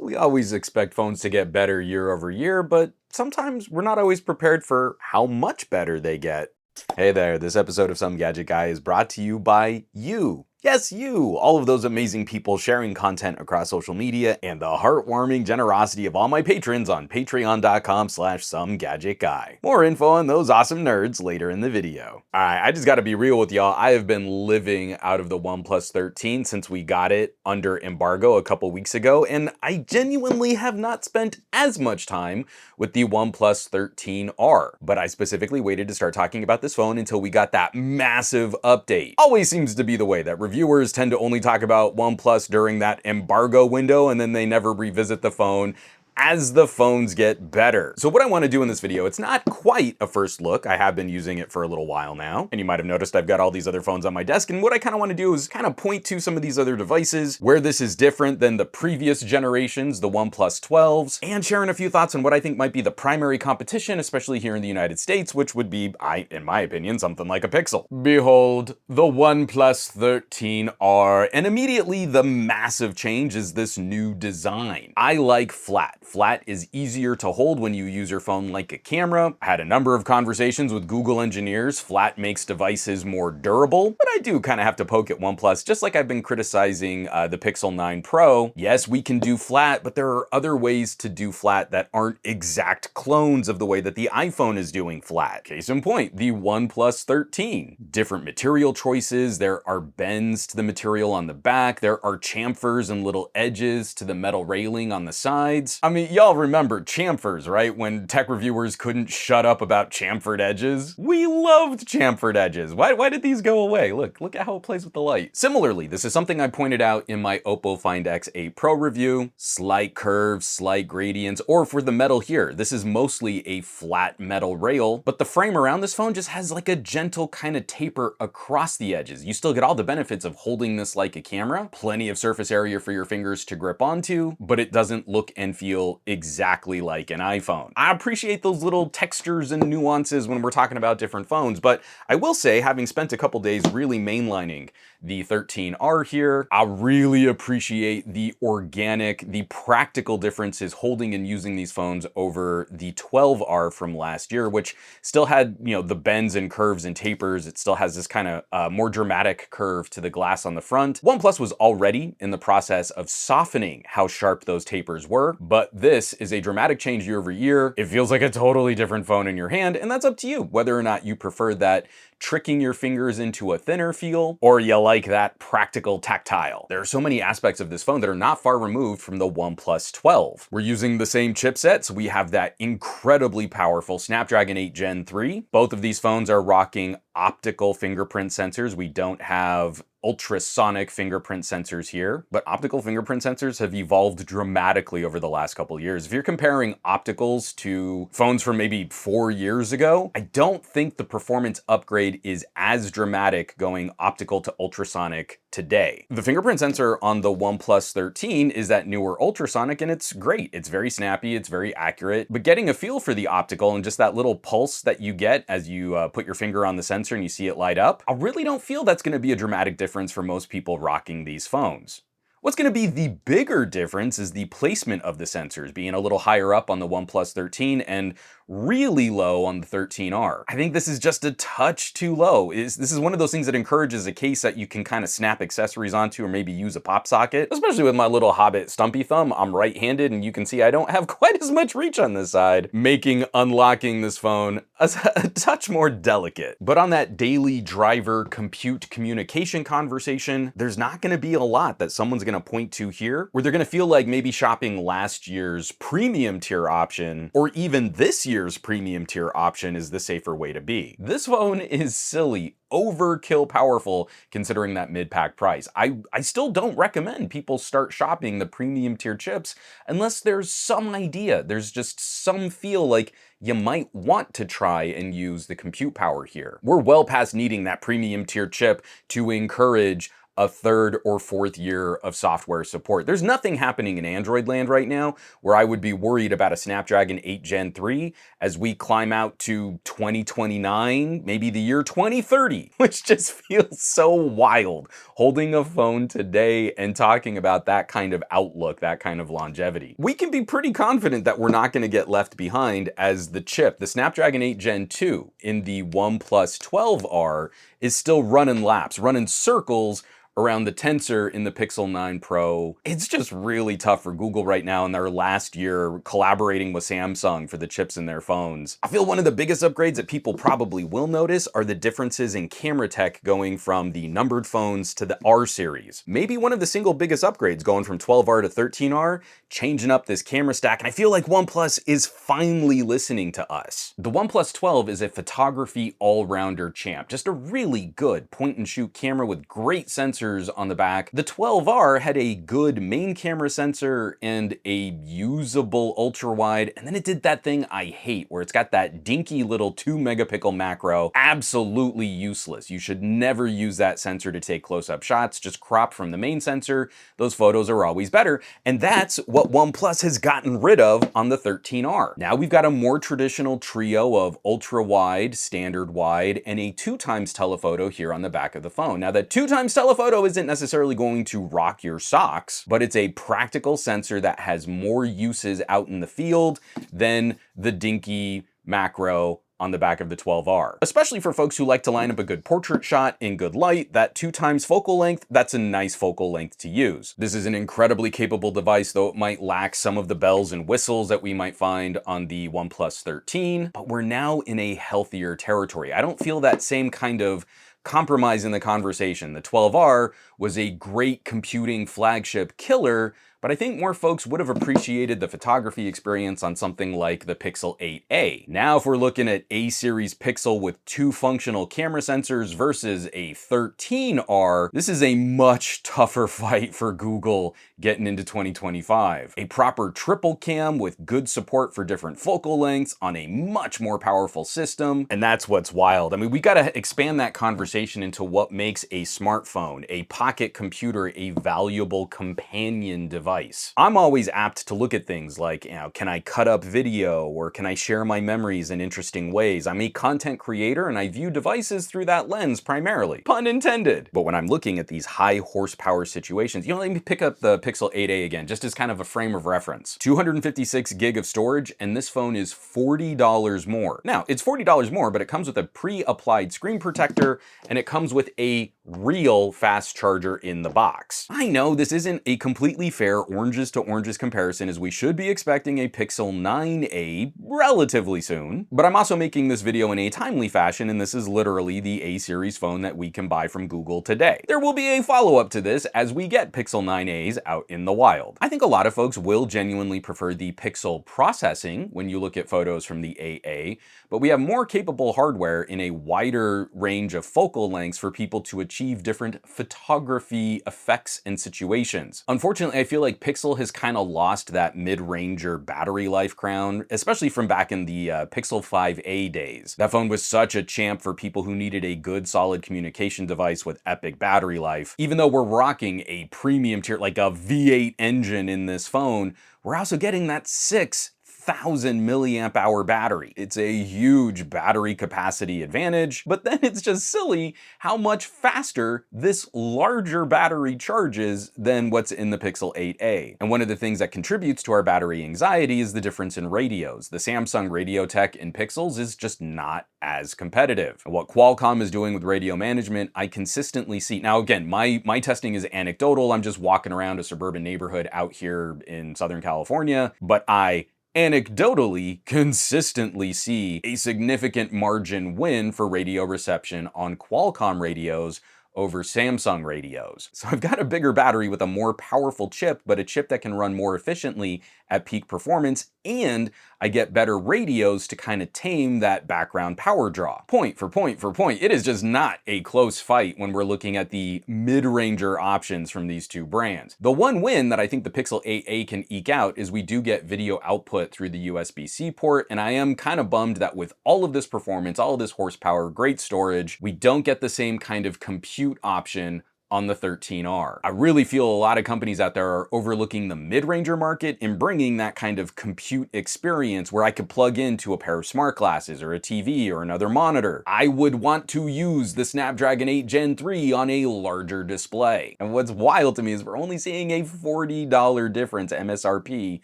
We always expect phones to get better year over year, but sometimes we're not always prepared for how much better they get. Hey there, this episode of Some Gadget Guy is brought to you by you. Yes, you! All of those amazing people sharing content across social media and the heartwarming generosity of all my patrons on patreon.com/SomeGadgetGuy. More info on those awesome nerds later in the video. Alright, I just gotta be real with y'all. I have been living out of the OnePlus 13 since we got it under embargo a couple weeks ago, and I genuinely have not spent as much time with the OnePlus 13R. But I specifically waited to start talking about this phone until we got that massive update. Always seems to be the way that reviewers tend to only talk about OnePlus during that embargo window, and then they never revisit the phone as the phones get better. So what I want to do in this video, it's not quite a first look. I have been using it for a little while now, and you might have noticed I've got all these other phones on my desk, and what I kind of want to do is kind of point to some of these other devices, where this is different than the previous generations, the OnePlus 12s, and sharing a few thoughts on what I think might be the primary competition, especially here in the United States, which would be, in my opinion, something like a Pixel. Behold, the OnePlus 13R, and immediately the massive change is this new design. I like flat. Flat is easier to hold when you use your phone like a camera. I had a number of conversations with Google engineers. Flat makes devices more durable, but I do kind of have to poke at OnePlus, just like I've been criticizing the Pixel 9 Pro. Yes, we can do flat, but there are other ways to do flat that aren't exact clones of the way that the iPhone is doing flat. Case in point, the OnePlus 13. Different material choices. There are bends to the material on the back. There are chamfers and little edges to the metal railing on the sides. I mean, y'all remember chamfers, right? When tech reviewers couldn't shut up about chamfered edges. We loved chamfered edges. Why did these go away? Look at how it plays with the light. Similarly, this is something I pointed out in my Oppo Find X8 Pro review. Slight curves, slight gradients, or for the metal here, this is mostly a flat metal rail, but the frame around this phone just has like a gentle kind of taper across the edges. You still get all the benefits of holding this like a camera, plenty of surface area for your fingers to grip onto, but it doesn't look and feel exactly like an iPhone. I appreciate those little textures and nuances when we're talking about different phones, but I will say, having spent a couple days really mainlining the 13R here, I really appreciate the organic, the practical differences holding and using these phones over the 12R from last year, which still had, the bends and curves and tapers. It still has this kind of more dramatic curve to the glass on the front. OnePlus was already in the process of softening how sharp those tapers were, but this is a dramatic change year over year. It feels like a totally different phone in your hand, and that's up to you, whether or not you prefer that tricking your fingers into a thinner feel, or you like that practical tactile. There are so many aspects of this phone that are not far removed from the OnePlus 12. We're using the same chipset, so we have that incredibly powerful Snapdragon 8 Gen 3. Both of these phones are rocking optical fingerprint sensors. We don't have ultrasonic fingerprint sensors here, but optical fingerprint sensors have evolved dramatically over the last couple years. If you're comparing opticals to phones from maybe 4 years ago, I don't think the performance upgrade is as dramatic going optical to ultrasonic today. The fingerprint sensor on the OnePlus 13 is that newer ultrasonic, and it's great. It's very snappy, it's very accurate, but getting a feel for the optical and just that little pulse that you get as you put your finger on the sensor and you see it light up, I really don't feel that's going to be a dramatic difference for most people rocking these phones. What's going to be the bigger difference is the placement of the sensors, being a little higher up on the OnePlus 13 and really low on the 13R. I think this is just a touch too low. This is one of those things that encourages a case that you can kind of snap accessories onto or maybe use a pop socket. Especially with my little Hobbit stumpy thumb, I'm right-handed, and you can see I don't have quite as much reach on this side, making unlocking this phone a touch more delicate. But on that daily driver compute communication conversation, there's not going to be a lot that someone's going to point to here where they're going to feel like maybe shopping last year's premium tier option or even this year's premium tier option is the safer way to be. This phone is silly, overkill powerful considering that mid-pack price. I still don't recommend people start shopping the premium tier chips unless there's some idea, there's just some feel like you might want to try and use the compute power here. We're well past needing that premium tier chip to encourage a third or fourth year of software support. There's nothing happening in Android land right now where I would be worried about a Snapdragon 8 Gen 3 as we climb out to 2029, maybe the year 2030, which just feels so wild, holding a phone today and talking about that kind of outlook, that kind of longevity. We can be pretty confident that we're not going to get left behind, as the chip, the Snapdragon 8 Gen 2 in the OnePlus 12R, is still running laps, running circles around the tensor in the Pixel 9 Pro. It's just really tough for Google right now in their last year collaborating with Samsung for the chips in their phones. I feel one of the biggest upgrades that people probably will notice are the differences in camera tech going from the numbered phones to the R series. Maybe one of the single biggest upgrades going from 12R to 13R, changing up this camera stack, and I feel like OnePlus is finally listening to us. The OnePlus 12 is a photography all-rounder champ, just a really good point-and-shoot camera with great sensors on the back. The 12R had a good main camera sensor and a usable ultra wide, and then it did that thing I hate where it's got that dinky little 2-megapixel macro. Absolutely useless. You should never use that sensor to take close-up shots. Just crop from the main sensor. Those photos are always better, and that's what OnePlus has gotten rid of on the 13R. Now we've got a more traditional trio of ultra wide, standard wide, and a 2x telephoto here on the back of the phone. Now that 2x telephoto isn't necessarily going to rock your socks, but it's a practical sensor that has more uses out in the field than the dinky macro on the back of the 12R. Especially for folks who like to line up a good portrait shot in good light, that 2x focal length, that's a nice focal length to use. This is an incredibly capable device, though it might lack some of the bells and whistles that we might find on the OnePlus 13, but we're now in a healthier territory. I don't feel that same kind of compromise in the conversation. The 12R was a great computing flagship killer, but I think more folks would have appreciated the photography experience on something like the Pixel 8a. Now, if we're looking at A-series Pixel with 2 functional camera sensors versus a 13R, this is a much tougher fight for Google getting into 2025. A proper triple cam with good support for different focal lengths on a much more powerful system, and that's what's wild. I mean, we gotta expand that conversation into what makes a smartphone, a pocket computer, a valuable companion device. I'm always apt to look at things like, can I cut up video, or can I share my memories in interesting ways? I'm a content creator and I view devices through that lens primarily. Pun intended. But when I'm looking at these high horsepower situations, let me pick up the Pixel 8a again, just as kind of a frame of reference. 256 gig of storage, and this phone is $40 more. Now, it's $40 more, but it comes with a pre-applied screen protector, and it comes with a real fast charger in the box. I know this isn't a completely fair oranges to oranges comparison, as we should be expecting a Pixel 9a relatively soon, but I'm also making this video in a timely fashion, and this is literally the A-series phone that we can buy from Google today. There will be a follow-up to this as we get Pixel 9a's out in the wild. I think a lot of folks will genuinely prefer the Pixel processing when you look at photos from the AA, but we have more capable hardware in a wider range of focal lengths for people to achieve different photography effects and situations. Unfortunately, I feel like Pixel has kind of lost that mid-ranger battery life crown, especially from back in the Pixel 5a days. That phone was such a champ for people who needed a good, solid communication device with epic battery life. Even though we're rocking a premium tier, like a V8 engine in this phone, we're also getting that 6,000 milliamp hour battery. It's a huge battery capacity advantage, but then it's just silly how much faster this larger battery charges than what's in the Pixel 8a. And one of the things that contributes to our battery anxiety is the difference in radios. The Samsung radio tech in Pixels is just not as competitive. And what Qualcomm is doing with radio management, I consistently see. Now again, my testing is anecdotal. I'm just walking around a suburban neighborhood out here in Southern California, but I anecdotally consistently see a significant margin win for radio reception on Qualcomm radios over Samsung radios. So I've got a bigger battery with a more powerful chip, but a chip that can run more efficiently at peak performance, and I get better radios to kind of tame that background power draw. Point for point for point, it is just not a close fight when we're looking at the mid-ranger options from these two brands. The one win that I think the Pixel 8a can eke out is we do get video output through the USB-C port, and I am kind of bummed that with all of this performance, all of this horsepower, great storage, we don't get the same kind of compute option on the 13R. I really feel a lot of companies out there are overlooking the mid-ranger market and bringing that kind of compute experience where I could plug into a pair of smart glasses or a TV or another monitor. I would want to use the Snapdragon 8 Gen 3 on a larger display. And what's wild to me is we're only seeing a $40 difference MSRP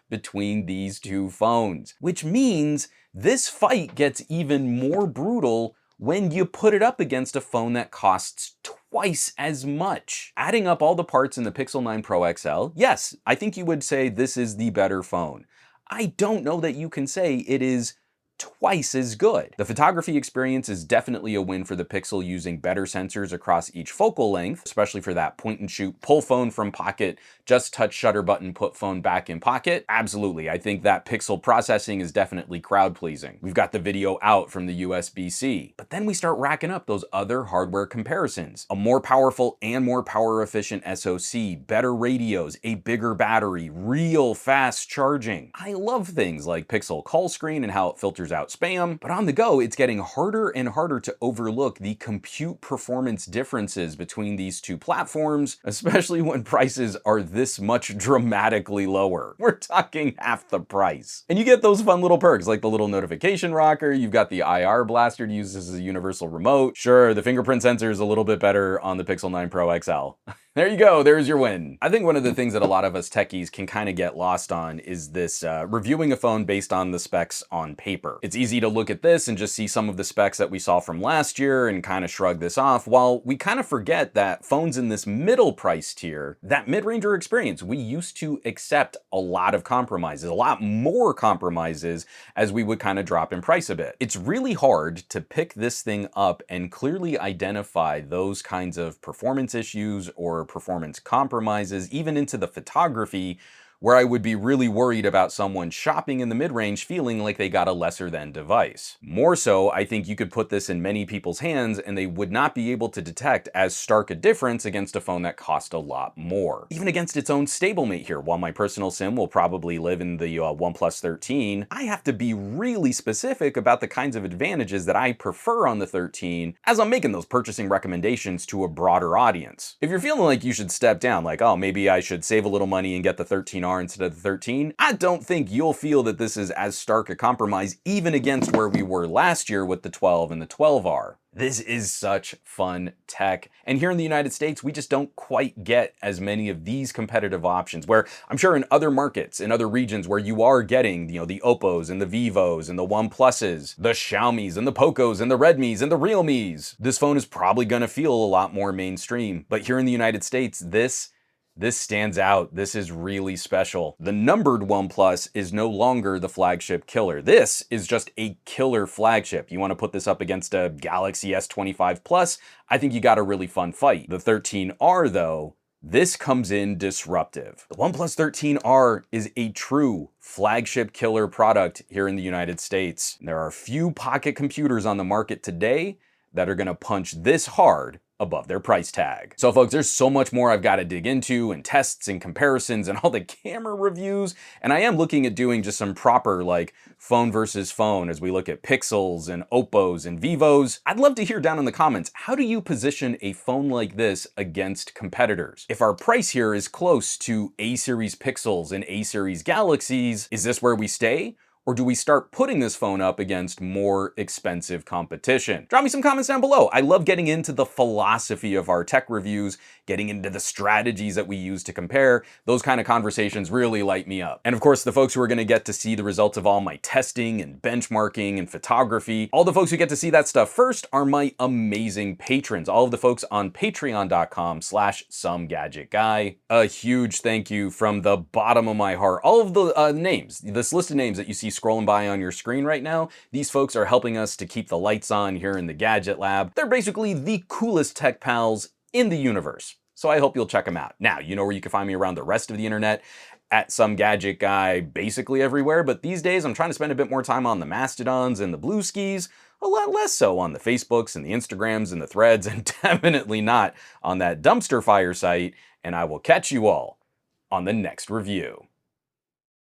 between these two phones, which means this fight gets even more brutal when you put it up against a phone that costs twice as much. Adding up all the parts in the Pixel 9 Pro XL, yes, I think you would say this is the better phone. I don't know that you can say it is twice as good. The photography experience is definitely a win for the Pixel, using better sensors across each focal length, especially for that point and shoot, pull phone from pocket, just touch shutter button, put phone back in pocket. Absolutely, I think that Pixel processing is definitely crowd pleasing. We've got the video out from the USB-C, but then we start racking up those other hardware comparisons. A more powerful and more power efficient SoC, better radios, a bigger battery, real fast charging. I love things like Pixel call screen and how it filters out spam, but on the go, it's getting harder and harder to overlook the compute performance differences between these two platforms, especially when prices are this much dramatically lower. We're talking half the price. And you get those fun little perks like the little notification rocker, you've got the IR blaster to use as a universal remote. Sure, the fingerprint sensor is a little bit better on the Pixel 9 Pro XL. There you go, there's your win. I think one of the things that a lot of us techies can kind of get lost on is this reviewing a phone based on the specs on paper. It's easy to look at this and just see some of the specs that we saw from last year and kind of shrug this off, while we kind of forget that phones in this middle price tier, that mid-ranger experience, we used to accept a lot of compromises, a lot more compromises as we would kind of drop in price a bit. It's really hard to pick this thing up and clearly identify those kinds of performance issues or performance compromises, even into the photography, where I would be really worried about someone shopping in the mid-range feeling like they got a lesser than device. More so, I think you could put this in many people's hands and they would not be able to detect as stark a difference against a phone that cost a lot more. Even against its own stablemate here, while my personal sim will probably live in the OnePlus 13, I have to be really specific about the kinds of advantages that I prefer on the 13 as I'm making those purchasing recommendations to a broader audience. If you're feeling like you should step down, like, oh, maybe I should save a little money and get the 13R instead of the 13, I don't think you'll feel that this is as stark a compromise even against where we were last year with the 12 and the 12R. This is such fun tech. And here in the United States, we just don't quite get as many of these competitive options, where I'm sure in other markets, in other regions where you are getting, the Oppos and the Vivos and the OnePluses, the Xiaomis and the Pocos and the Redmis and the Realmes, this phone is probably gonna feel a lot more mainstream. But here in the United States, this stands out. This is really special. The numbered OnePlus is no longer the flagship killer. This is just a killer flagship. You want to put this up against a Galaxy S25 Plus, I think you got a really fun fight. The 13R though, this comes in disruptive. The OnePlus 13R is a true flagship killer product here in the United States. There are few pocket computers on the market today that are gonna punch this hard above their price tag. So folks, there's so much more I've got to dig into, and tests and comparisons and all the camera reviews. And I am looking at doing just some proper like phone versus phone as we look at Pixels and Oppos and Vivos. I'd love to hear down in the comments, how do you position a phone like this against competitors? If our price here is close to A-series Pixels and A-series Galaxies, is this where we stay? Or do we start putting this phone up against more expensive competition? Drop me some comments down below. I love getting into the philosophy of our tech reviews, getting into the strategies that we use to compare. Those kind of conversations really light me up. And of course, the folks who are gonna get to see the results of all my testing and benchmarking and photography, all the folks who get to see that stuff first are my amazing patrons. All of the folks on patreon.com/SomeGadgetGuy. A huge thank you from the bottom of my heart. All of the names, this list of names that you see scrolling by on your screen right now, these folks are helping us to keep the lights on here in the Gadget Lab. They're basically the coolest tech pals in the universe. So I hope you'll check them out. Now, you know where you can find me around the rest of the internet, at SomeGadgetGuy, basically everywhere, but these days I'm trying to spend a bit more time on the Mastodons and the Blue Skis, a lot less so on the Facebooks and the Instagrams and the Threads, and definitely not on that dumpster fire site, and I will catch you all on the next review.